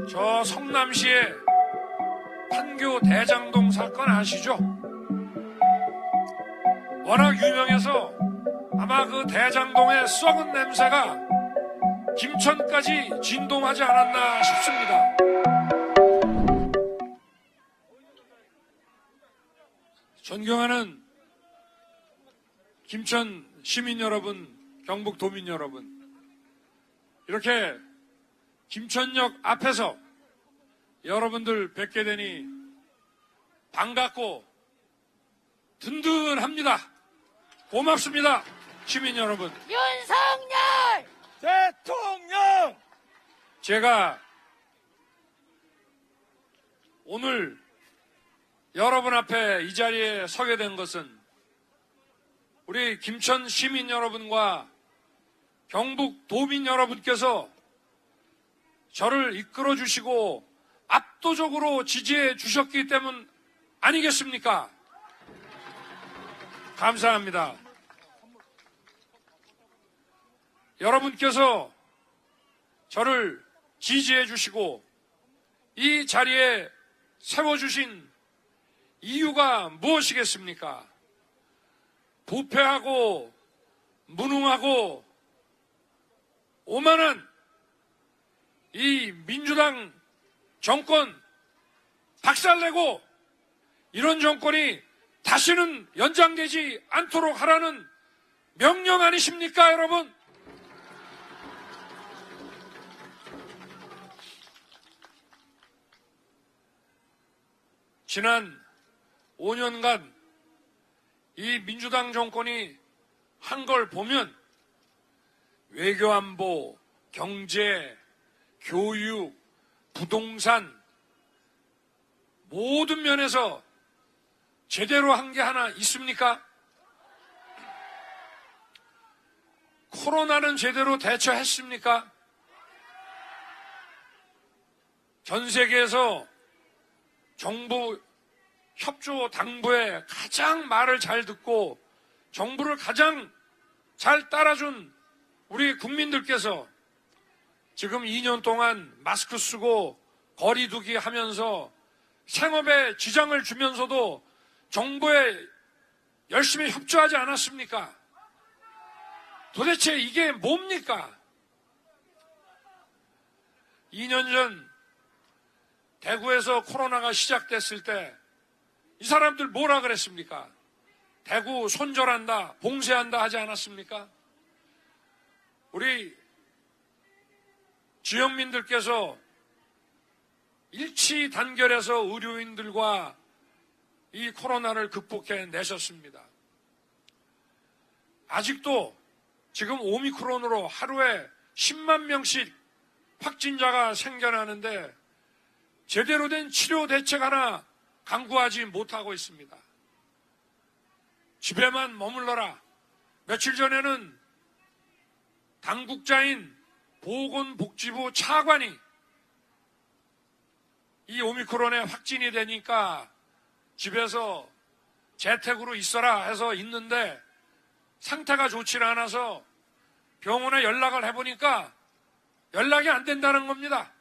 저 성남시의 판교 대장동 사건 아시죠? 워낙 유명해서 아마 그 대장동의 썩은 냄새가 김천까지 진동하지 않았나 싶습니다. 존경하는 김천 시민 여러분, 경북 도민 여러분, 이렇게 김천역 앞에서 여러분들 뵙게 되니 반갑고 든든합니다. 고맙습니다. 시민 여러분. 윤석열 대통령! 제가 오늘 여러분 앞에 이 자리에 서게 된 것은 우리 김천 시민 여러분과 경북 도민 여러분께서 저를 이끌어 주시고 압도적으로 지지해 주셨기 때문 아니겠습니까? 감사합니다. 여러분께서 저를 지지해 주시고 이 자리에 세워주신 이유가 무엇이겠습니까? 부패하고 무능하고 오만한 이 민주당 정권 박살내고 이런 정권이 다시는 연장되지 않도록 하라는 명령 아니십니까, 여러분? 지난 5년간 이 민주당 정권이 한 걸 보면 외교안보, 경제, 교육, 부동산 모든 면에서 제대로 한 게 하나 있습니까? 코로나는 제대로 대처했습니까? 전 세계에서 정부 협조 당부에 가장 말을 잘 듣고 정부를 가장 잘 따라준 우리 국민들께서 지금 2년 동안 마스크 쓰고 거리 두기 하면서 생업에 지장을 주면서도 정부에 열심히 협조하지 않았습니까? 도대체 이게 뭡니까? 2년 전 대구에서 코로나가 시작됐을 때 이 사람들 뭐라 그랬습니까? 대구 손절한다, 봉쇄한다 하지 않았습니까? 우리 지역민들께서 일치 단결해서 의료인들과 이 코로나를 극복해 내셨습니다. 아직도 지금 오미크론으로 하루에 10만 명씩 확진자가 생겨나는데 제대로 된 치료 대책 하나 강구하지 못하고 있습니다. 집에만 머물러라. 며칠 전에는 당국자인 보건복지부 차관이 이 오미크론에 확진이 되니까 집에서 재택으로 있어라 해서 있는데 상태가 좋지 않아서 병원에 연락을 해보니까 연락이 안 된다는 겁니다.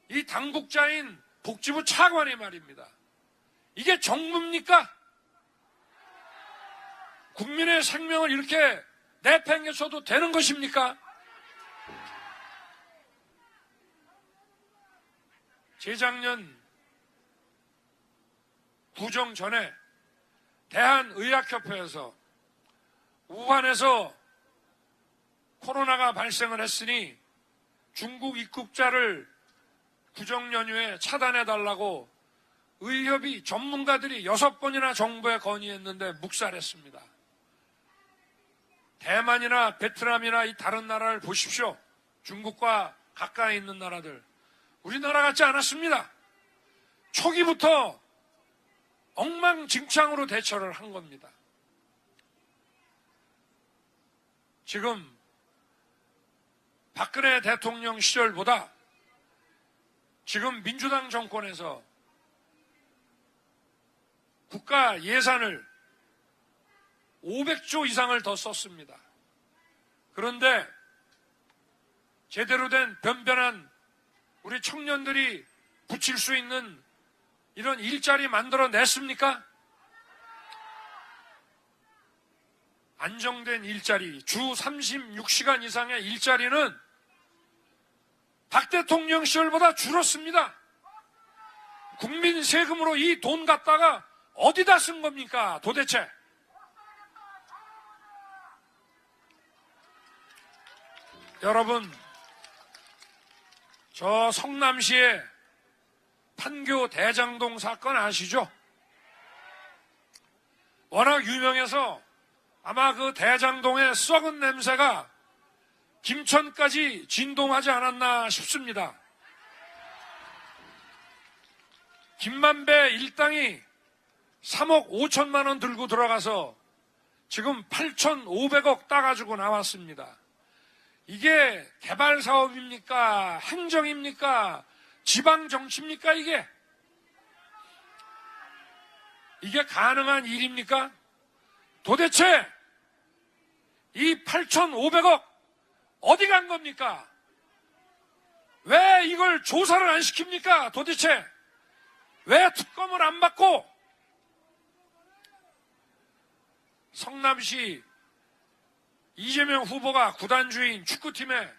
이 당국자인 복지부 차관이 말입니다. 이게 정부입니까? 국민의 생명을 이렇게 내팽개쳐도 되는 것입니까? 재작년 구정 전에 대한의학협회에서 우한에서 코로나가 발생을 했으니 중국 입국자를 구정 연휴에 차단해달라고 의협이 전문가들이 6번이나 정부에 건의했는데 묵살했습니다. 대만이나 베트남이나 이 다른 나라를 보십시오. 중국과 가까이 있는 나라들. 우리나라 같지 않았습니다. 초기부터 엉망진창으로 대처를 한 겁니다. 지금 박근혜 대통령 시절보다 지금 민주당 정권에서 국가 예산을 500조 이상을 더 썼습니다. 그런데 제대로 된 변변한 우리 청년들이 붙일 수 있는 이런 일자리 만들어냈습니까? 안정된 일자리, 주 36시간 이상의 일자리는 박 대통령 시절보다 줄었습니다. 국민 세금으로 이 돈 갖다가 어디다 쓴 겁니까, 도대체? 여러분, 저 성남시의 판교 대장동 사건 아시죠? 워낙 유명해서 아마 그 대장동의 썩은 냄새가 김천까지 진동하지 않았나 싶습니다. 김만배 일당이 3억 5천만 원 들고 들어가서 지금 8,500억 따가지고 나왔습니다. 이게 개발 사업입니까? 행정입니까? 지방 정치입니까? 이게 가능한 일입니까? 도대체 이 8,500억 어디 간 겁니까? 왜 이걸 조사를 안 시킵니까? 도대체 왜 특검을 안 받고? 성남시 이재명 후보가 구단주인 축구팀에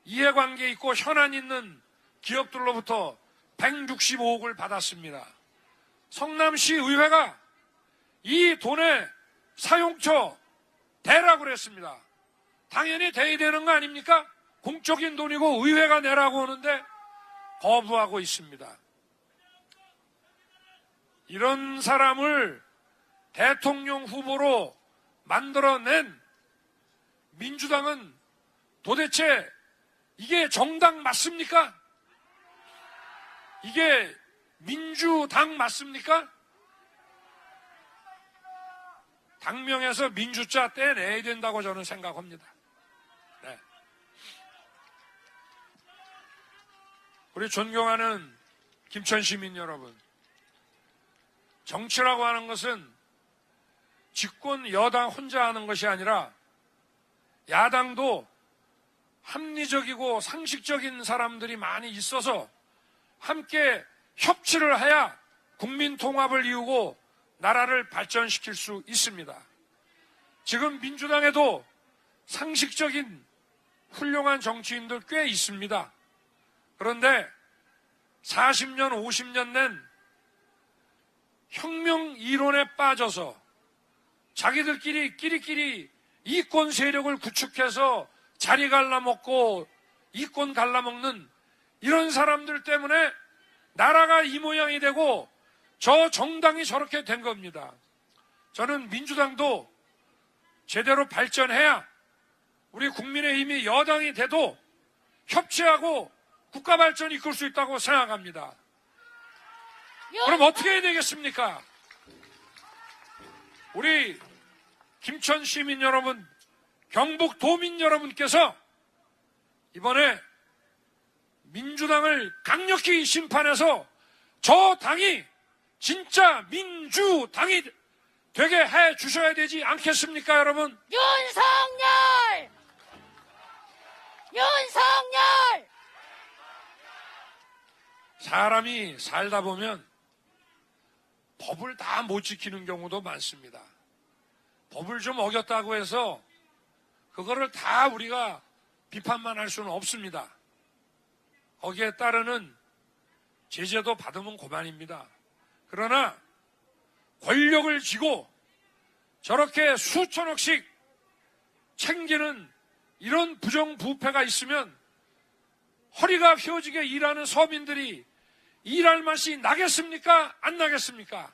이해관계 있고 현안 있는 기업들로부터 165억을 받았습니다. 성남시 의회가 이 돈의 사용처 대라고 그랬습니다. 당연히 대야 되는 거 아닙니까? 공적인 돈이고 의회가 내라고 하는데 거부하고 있습니다. 이런 사람을 대통령 후보로 만들어낸 민주당은 도대체 이게 정당 맞습니까? 이게 민주당 맞습니까? 당명에서 민주자 떼내야 된다고 저는 생각합니다. 네. 우리 존경하는 김천 시민 여러분, 정치라고 하는 것은 집권 여당 혼자 하는 것이 아니라 야당도 합리적이고 상식적인 사람들이 많이 있어서 함께 협치를 해야 국민 통합을 이루고 나라를 발전시킬 수 있습니다. 지금 민주당에도 상식적인 훌륭한 정치인들 꽤 있습니다. 그런데 40년, 50년 낸 혁명 이론에 빠져서 자기들끼리 끼리끼리 이권 세력을 구축해서 자리 갈라먹고 이권 갈라먹는 이런 사람들 때문에 나라가 이 모양이 되고 저 정당이 저렇게 된 겁니다. 저는 민주당도 제대로 발전해야 우리 국민의힘이 여당이 돼도 협치하고 국가 발전을 이끌 수 있다고 생각합니다. 그럼 어떻게 해야 되겠습니까? 우리 김천 시민 여러분, 경북 도민 여러분께서 이번에 민주당을 강력히 심판해서 저 당이 진짜 민주당이 되게 해 주셔야 되지 않겠습니까, 여러분? 윤석열! 윤석열! 사람이 살다 보면 법을 다 못 지키는 경우도 많습니다. 법을 좀 어겼다고 해서 그거를 다 우리가 비판만 할 수는 없습니다. 거기에 따르는 제재도 받으면 그만입니다. 그러나 권력을 쥐고 저렇게 수천억씩 챙기는 이런 부정부패가 있으면 허리가 휘어지게 일하는 서민들이 일할 맛이 나겠습니까? 안 나겠습니까?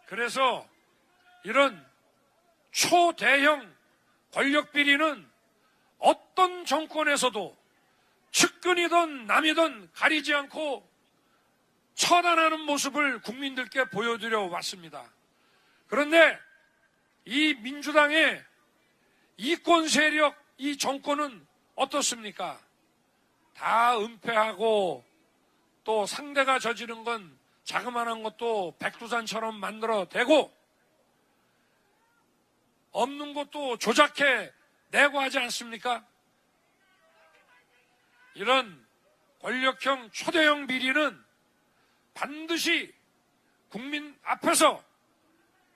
그래서 이런 초대형 권력비리는 어떤 정권에서도 측근이든 남이든 가리지 않고 처단하는 모습을 국민들께 보여드려 왔습니다. 그런데 이 민주당의 이권 세력, 이 정권은 어떻습니까? 다 은폐하고 또 상대가 저지른 건 자그마한 것도 백두산처럼 만들어 대고 없는 것도 조작해 내고 하지 않습니까? 이런 권력형 초대형 비리는 반드시 국민 앞에서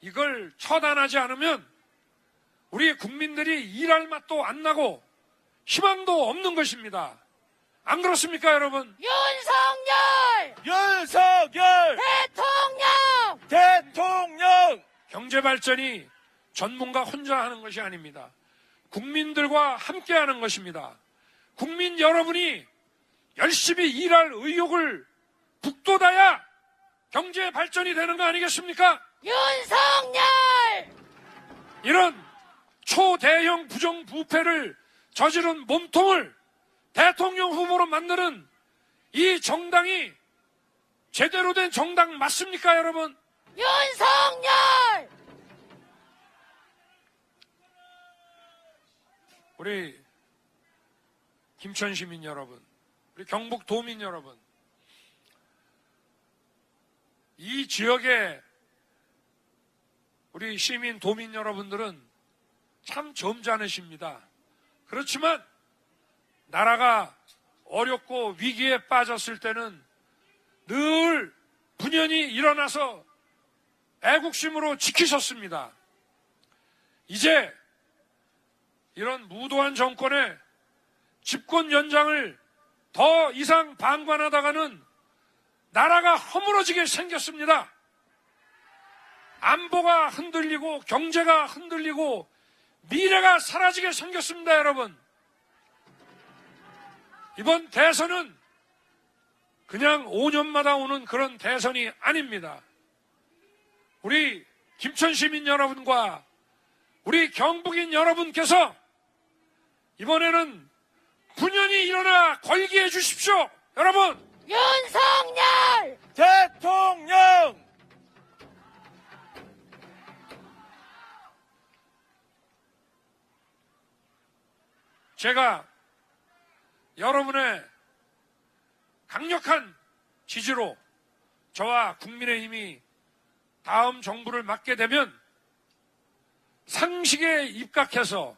이걸 처단하지 않으면 우리 국민들이 일할 맛도 안 나고 희망도 없는 것입니다. 안 그렇습니까, 여러분? 윤석열 대통령 경제 발전이 전문가 혼자 하는 것이 아닙니다. 국민들과 함께 하는 것입니다. 국민 여러분이 열심히 일할 의욕을 북돋아야 경제 발전이 되는 거 아니겠습니까? 윤석열 이런 초대형 부정부패를 저지른 몸통을 대통령 후보로 만드는 이 정당이 제대로 된 정당 맞습니까, 여러분? 윤석열 우리 김천 시민 여러분, 우리 경북 도민 여러분, 이 지역의 우리 시민 도민 여러분들은 참 점잖으십니다. 그렇지만 나라가 어렵고 위기에 빠졌을 때는 늘 분연히 일어나서 애국심으로 지키셨습니다. 이제 이런 무도한 정권의 집권 연장을 더 이상 방관하다가는 나라가 허물어지게 생겼습니다. 안보가 흔들리고 경제가 흔들리고 미래가 사라지게 생겼습니다, 여러분. 이번 대선은 그냥 5년마다 오는 그런 대선이 아닙니다. 우리 김천 시민 여러분과 우리 경북인 여러분께서 이번에는 분연히 일어나 걸기해 주십시오. 여러분, 윤석열 대통령 제가 여러분의 강력한 지지로 저와 국민의힘이 다음 정부를 맡게 되면 상식에 입각해서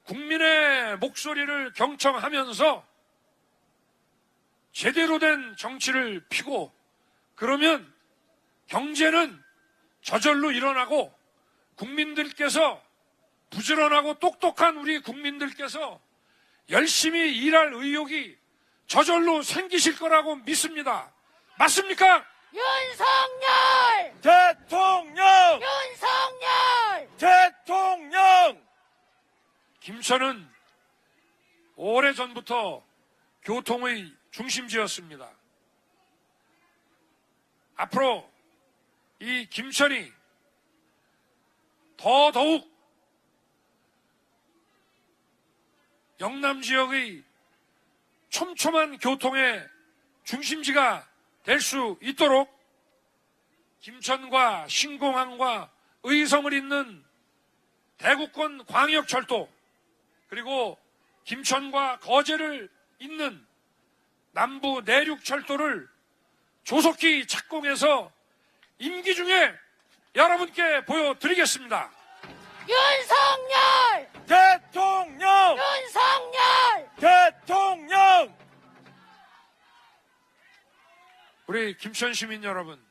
국민의 목소리를 경청하면서 제대로 된 정치를 피고, 그러면 경제는 저절로 일어나고 국민들께서, 부지런하고 똑똑한 우리 국민들께서 열심히 일할 의욕이 저절로 생기실 거라고 믿습니다. 맞습니까? 윤석열 대통령 김천은 오래전부터 교통의 중심지였습니다. 앞으로 이 김천이 더더욱 영남 지역의 촘촘한 교통의 중심지가 될 수 있도록 김천과 신공항과 의성을 잇는 대구권 광역철도, 그리고 김천과 거제를 잇는 남부 내륙철도를 조속히 착공해서 임기 중에 여러분께 보여드리겠습니다. 윤석열 대통령 우리 김천 시민 여러분,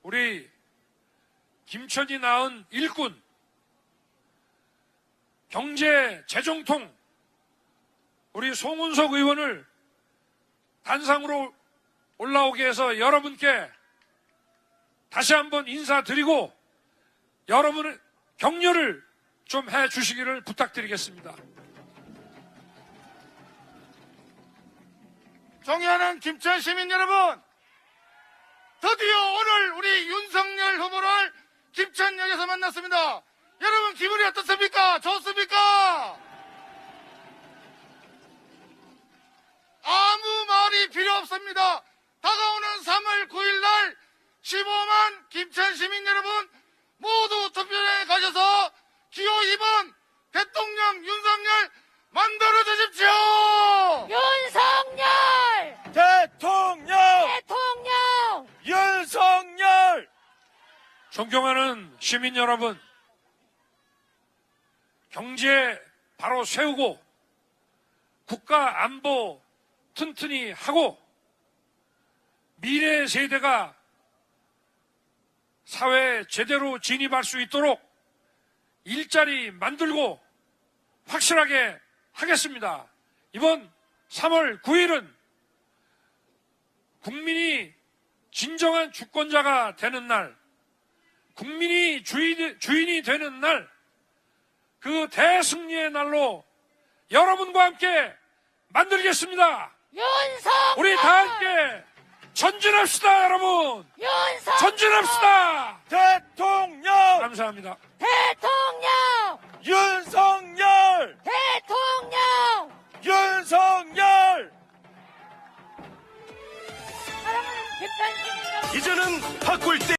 우리 김천이 낳은 일꾼, 경제 재정통 우리 송은석 의원을 단상으로 올라오게 해서 여러분께 다시 한번 인사드리고 여러분의 격려를 좀 해주시기를 부탁드리겠습니다. 존경하는 김천 시민 여러분, 드디어 오늘 우리 윤석열 후보를 김천역에서 만났습니다. 여러분 기분이 어떻습니까? 좋습니까? 아무 말이 필요 없습니다. 다가오는 3월 9일 날 15만 김천 시민 여러분 모두 투표장에 가셔서 기호 2번 대통령 윤석열 만들어 주십시오. 윤석열 대통령 대통령 윤석열 존경하는 시민 여러분, 경제 바로 세우고 국가 안보 튼튼히 하고 미래 세대가 사회에 제대로 진입할 수 있도록 일자리 만들고 확실하게 하겠습니다. 이번 3월 9일은 국민이 진정한 주권자가 되는 날, 국민이 주인이 되는 날, 그 대승리의 날로 여러분과 함께 만들겠습니다. 윤석열! 우리 다 함께 전진합시다, 여러분. 윤석열! 전진합시다. 대통령! 감사합니다. 대통령! 윤석열! 대통령! 윤석열! 사랑하는 김천식 여러분! 이제는 바꿀 때